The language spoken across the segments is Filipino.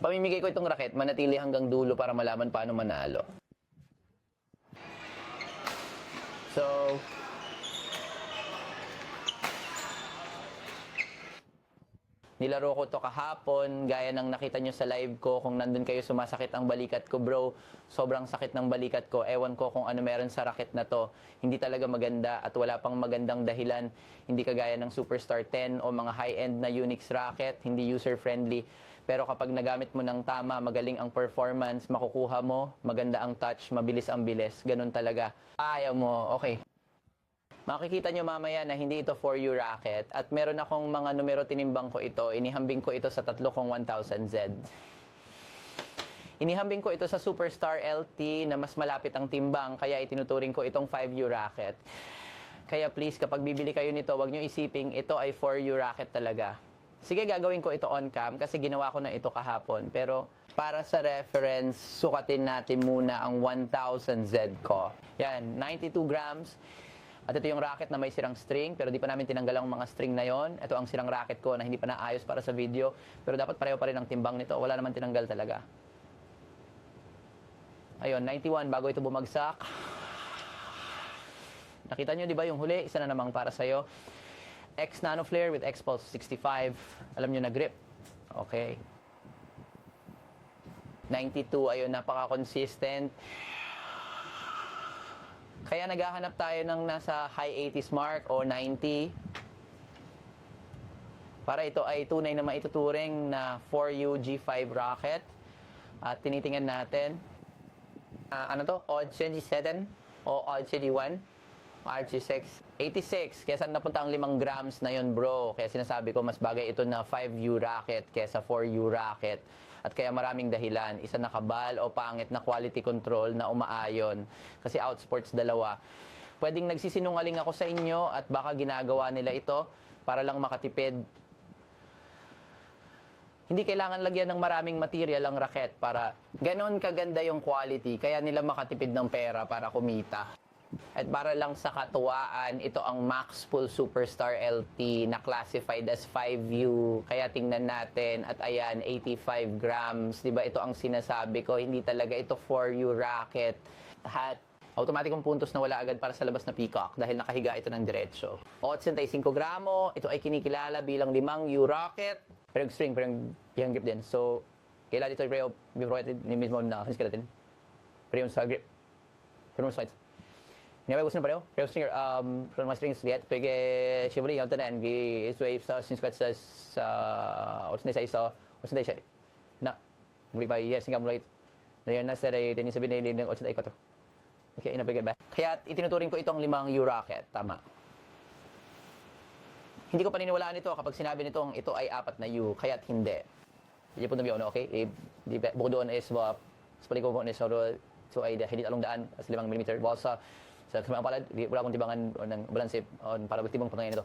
Pamimigay ko itong raket, manatili hanggang dulo para malaman paano manalo. So, nilaro ko to kahapon, gaya ng nakita nyo sa live ko, kung nandun kayo sumasakit ang balikat ko, bro, sobrang sakit ng balikat ko, ewan ko kung ano meron sa raket na to, hindi talaga maganda at wala pang magandang dahilan, hindi kagaya ng Superstar 10 o mga high-end na Unix racket, hindi user-friendly, pero kapag nagamit mo ng tama, magaling ang performance, makukuha mo, maganda ang touch, mabilis ang bilis, ganun talaga. Ayaw mo, okay. Makikita nyo mamaya na hindi ito for you racket at meron akong mga numero tinimbang ko ito. Inihambing ko ito sa 3 kong 1000Z. Inihambing ko ito sa Superstar LT na mas malapit ang timbang kaya itinuturing ko itong 5U racket. Kaya please kapag bibili kayo nito, wag nyo isiping ito ay 4U racket talaga. Sige, gagawin ko ito on cam kasi ginawa ko na ito kahapon. Pero para sa reference, sukatin natin muna ang 1000Z ko. Yan, 92 grams. At ito yung racket na may sirang string, pero di pa namin tinanggal ang mga string na yon. Ito ang sirang racket ko na hindi pa naayos para sa video, pero dapat pareho pa rin ang timbang nito. Wala naman tinanggal talaga. Ayun, 91 bago ito bumagsak. Nakita nyo di ba yung huli? Isa na namang para sa'yo. X Nano Flare with X Pulse 65. Alam nyo na grip. Okay. 92, ayun, napaka-consistent. Kaya naghahanap tayo ng nasa high 80s mark o 90. Para ito ay tunay na maituturing na 4U G5 rocket. At tinitingnan natin. Ano to? Odd 27 o Odd 1 RG6. 86. Kaya saan napunta ang 5 grams na yun, bro? Kaya sinasabi ko, mas bagay ito na 5U rocket kesa 4U rocket. At kaya maraming dahilan, isa nakabal o pangit na quality control na umaayon. Kasi outsports dalawa. Pwedeng nagsisinungaling ako sa inyo at baka ginagawa nila ito para lang makatipid. Hindi kailangan lagyan ng maraming material ang racket para ganon kaganda yung quality. Kaya nila makatipid ng pera para kumita. At para lang sa katuwaan, ito ang Maxpool Superstar LT na classified as 5U. Kaya tingnan natin at ayan, 85 grams. Diba ito ang sinasabi ko, hindi talaga ito 4U racket. Lahat. Automatikong puntos na wala agad para sa labas na peacock dahil nakahiga ito ng diretsyo. 85 gramo, ito ay kinikilala bilang 5U rocket. Pero yung string, pero yung grip din. So, kailangan dito yung provided ni mismo na skeleton. Pero yung sa grip. Pero yung slides. Ngayon, gusto na pareho. Pero stringer, from my strings lihat, pwede siyempre yung tanan, gi-swipe sa since sa sa isa, o sa siya. Na, muli pa, yes, nga muli. Na yun, nasa rin, din yung sabihin na yung 84. Okay, inapagay ba? Kaya itinuturing ko itong 5U rocket. Tama. Hindi ko paniniwalaan ito kapag sinabi nitong ito ay 4 na U, kaya't hindi. Hindi po nabiyo, okay? Bukod doon is, sa paliko po is, so ay hidit along daan, as 5mm. While sa mga palad, wala akong tibangan ng balanse para tibang pangyayin ito.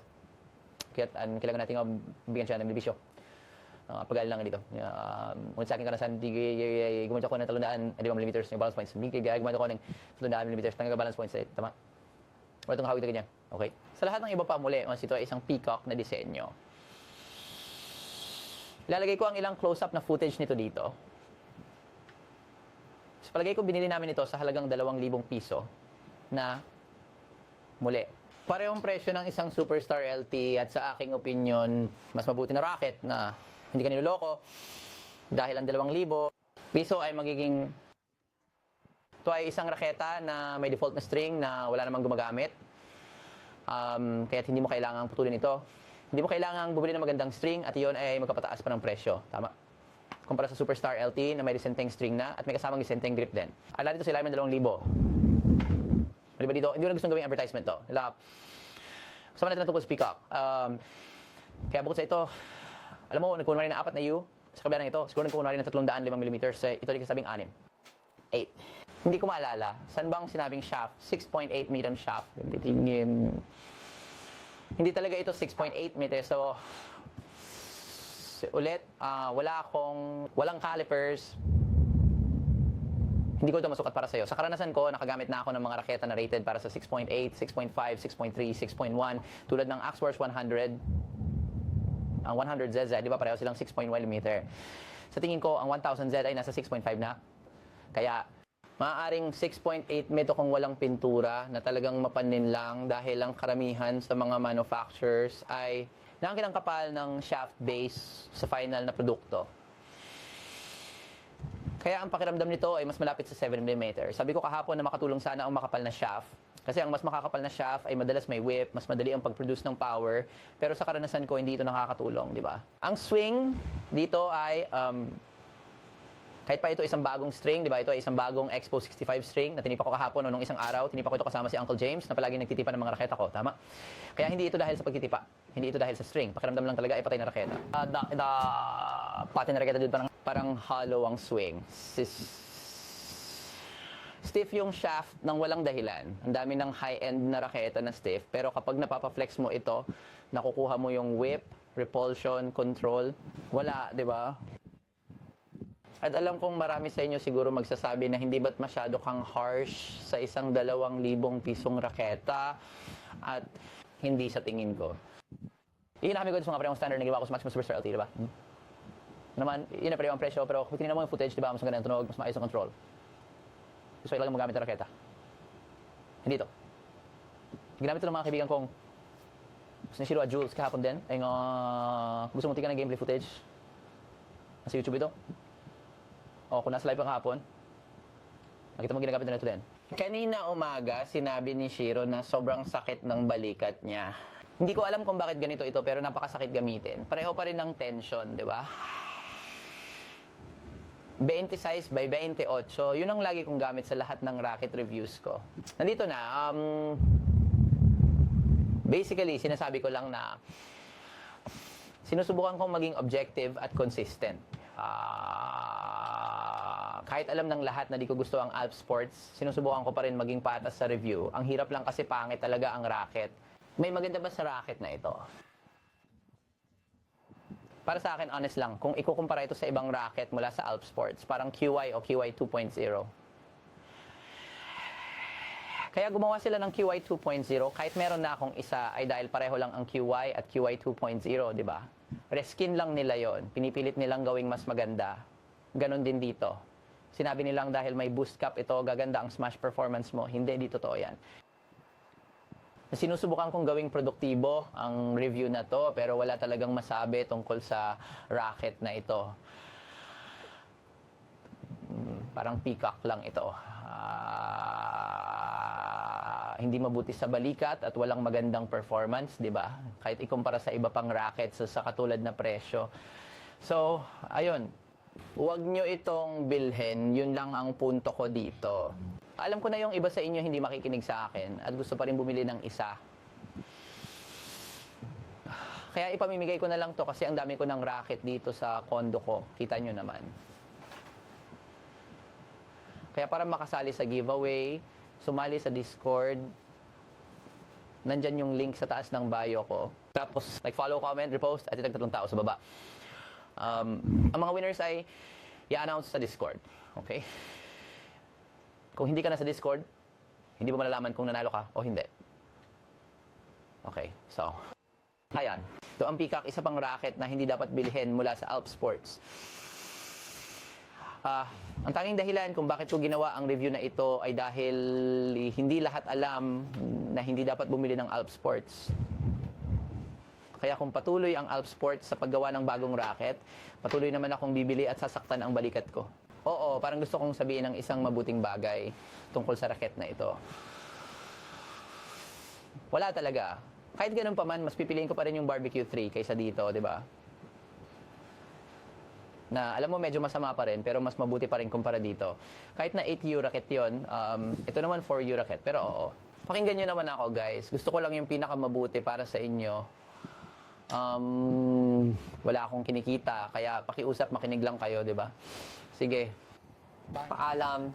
Kaya kailangan natin bigyan siya ng bisyo. Pag-aal lang dito. Ngunit sa akin kanasan, gumamit ako ng 300mm yung balance points. Gumamit ako ng 300mm ng balance points. Tama? Wala itong hawig na ganyan. Okay? Sa lahat ng iba pa muli, ito ay isang peacock na disenyo. Ilalagay ko ang ilang close-up na footage nito dito. Sa palagay ko, binili namin ito sa halagang 2,000 piso na muli. Parehong presyo ng isang Superstar LT at sa aking opinion, mas mabuti na racket na hindi ka niloloko dahil ang 2,000 piso ay magiging ito ay isang raketa na may default na string na wala namang gumagamit. Kaya hindi mo kailangang putulin ito. Hindi mo kailangang bumili ng magandang string at iyon ay magpapataas pa ng presyo. Tama? Kumpara sa Superstar LT na may disenteng string na at may kasamang disenteng grip din. Ala dito sila may 2,000. Diba dito? Hindi ko na gustong gawing advertisement to. Kasama natin ang tungkol sa peacock. Kaya bukod sa ito, alam mo, nagkuha rin na 4 na U. Sa kabila ng ito, siguro nagkuha rin ng 305mm. Ito rin kasabing 6. 8. Hindi ko maalala. Saan bang sinabing shaft? 6.8 meter shaft. Hindi talaga ito 6.8 meter. So, ulit, walang calipers. Hindi ko ito masukat para sa'yo. Sa karanasan ko, nakagamit na ako ng mga raketa na rated para sa 6.8, 6.5, 6.3, 6.1. Tulad ng Axworks 100, ang 100ZZ, di ba pareho silang 6.1mm. Sa tingin ko, ang 1000Z ay nasa 6.5 na. Kaya, maaaring 6.8 meto kung walang pintura na talagang mapanin lang dahil ang karamihan sa mga manufacturers ay nakakit ang kapal ng shaft base sa final na produkto. Kaya ang pakiramdam nito ay mas malapit sa 7mm. Sabi ko kahapon na makatulong sana ang makapal na shaft. Kasi ang mas makakapal na shaft ay madalas may whip, mas madali ang pag-produce ng power. Pero sa karanasan ko, hindi ito nakakatulong, di ba? Ang swing dito ay, kahit pa ito isang bagong string, di ba? Ito ay isang bagong Expo 65 string na tinipa ko kahapon o nung isang araw. Tinipa ko ito kasama si Uncle James na palagi nagtitipa ng mga raketa ko. Tama? Kaya hindi ito dahil sa pagtitipa. Hindi ito dahil sa string. Pakiramdam lang talaga ay patay na raketa. Patay na raketa dito parang hollow ang swing. Stiff yung shaft ng walang dahilan. Ang dami ng high-end na raketa na stiff. Pero kapag napapa-flex mo ito, nakukuha mo yung whip, repulsion, control. Wala, di ba? At alam kong marami sa inyo siguro magsasabi na hindi ba't masyado kang harsh sa isang 2,000 pisong raketa at hindi sa tingin ko. Yun na kami ko sa mga parehong standard na gawa ko sa Maximum Superstar LT, di ba? Naman, yun na pareho ang presyo, pero kung tinignan mo yung footage, di ba, mas maganda ang tunog, mas maayos ang control. Gusto ko lang magamit ng raketa. Hindi ito. Ginamit ito ng mga kaibigan kong gusto ni Shiro at Jules kahapon din. Ay nga, gusto mo tingnan ng gameplay footage? Nasa YouTube ito. O, kung nasa live ka kahapon, nakita mo ginagamit na ito din. Kanina umaga, sinabi ni Shiro na sobrang sakit ng balikat niya. Hindi ko alam kung bakit ganito ito, pero napakasakit gamitin. Pareho pa rin ng tension, di ba? 26 by 28. Yun ang lagi kong gamit sa lahat ng racket reviews ko. Nandito na. Basically, sinasabi ko lang na sinusubukan kong maging objective at consistent. Kahit alam ng lahat na di ko gusto ang Alp Sports, sinusubukan ko pa rin maging patas sa review. Ang hirap lang kasi pangit talaga ang racket. May maganda ba sa racket na ito? Para sa akin, honest lang, kung ikukumpara ito sa ibang racket mula sa Alp Sports, parang QY o QY 2.0. Kaya gumawa sila ng QY 2.0, kahit meron na akong isa, ay dahil pareho lang ang QY at QY 2.0, di ba? Reskin lang nila yon, pinipilit nilang gawing mas maganda. Ganon din dito. Sinabi nilang dahil may boost cap ito, gaganda ang smash performance mo. Hindi, di totoo yan. Sinusubukan kong gawing produktibo ang review na to, pero wala talagang masabi tungkol sa racket na ito. Parang peacock lang ito. Hindi mabuti sa balikat at walang magandang performance, di ba? Kahit ikumpara sa iba pang rackets sa katulad na presyo. So, ayun. Huwag nyo itong bilhin. Yun lang ang punto ko dito. Alam ko na yung iba sa inyo hindi makikinig sa akin at gusto pa rin bumili ng isa. Kaya ipamimigay ko na lang to kasi ang dami ko ng racket dito sa condo ko. Kita nyo naman. Kaya para makasali sa giveaway, sumali sa Discord, nandyan yung link sa taas ng bio ko. Tapos, like, follow, comment, repost, at itag 3 tao sa baba. Ang mga winners ay i-announce sa Discord. Okay? Kung hindi ka na sa Discord, hindi mo malalaman kung nanalo ka o hindi. Okay, so, ayan. Ito ang peacock, isa pang racket na hindi dapat bilhin mula sa Alp Sports. Ang tanging dahilan kung bakit ko ginawa ang review na ito ay dahil hindi lahat alam na hindi dapat bumili ng Alp Sports. Kaya kung patuloy ang Alp Sports sa paggawa ng bagong racket, patuloy naman akong bibili at sasaktan ang balikat ko. Oo, parang gusto kong sabihin ng isang mabuting bagay tungkol sa racket na ito. Wala talaga. Kahit ganun pa man, mas pipiliin ko pa rin yung Barbecue 3 kaysa dito, di ba? Na alam mo medyo masama pa rin, pero mas mabuti pa rin kumpara dito. Kahit na 8U racket yun, ito naman 4U racket. Pero oo, pakinggan nyo naman ako guys. Gusto ko lang yung pinakamabuti para sa inyo. Wala akong kinikita, kaya pakiusap, makinig lang kayo, di ba? Sige. Paalam.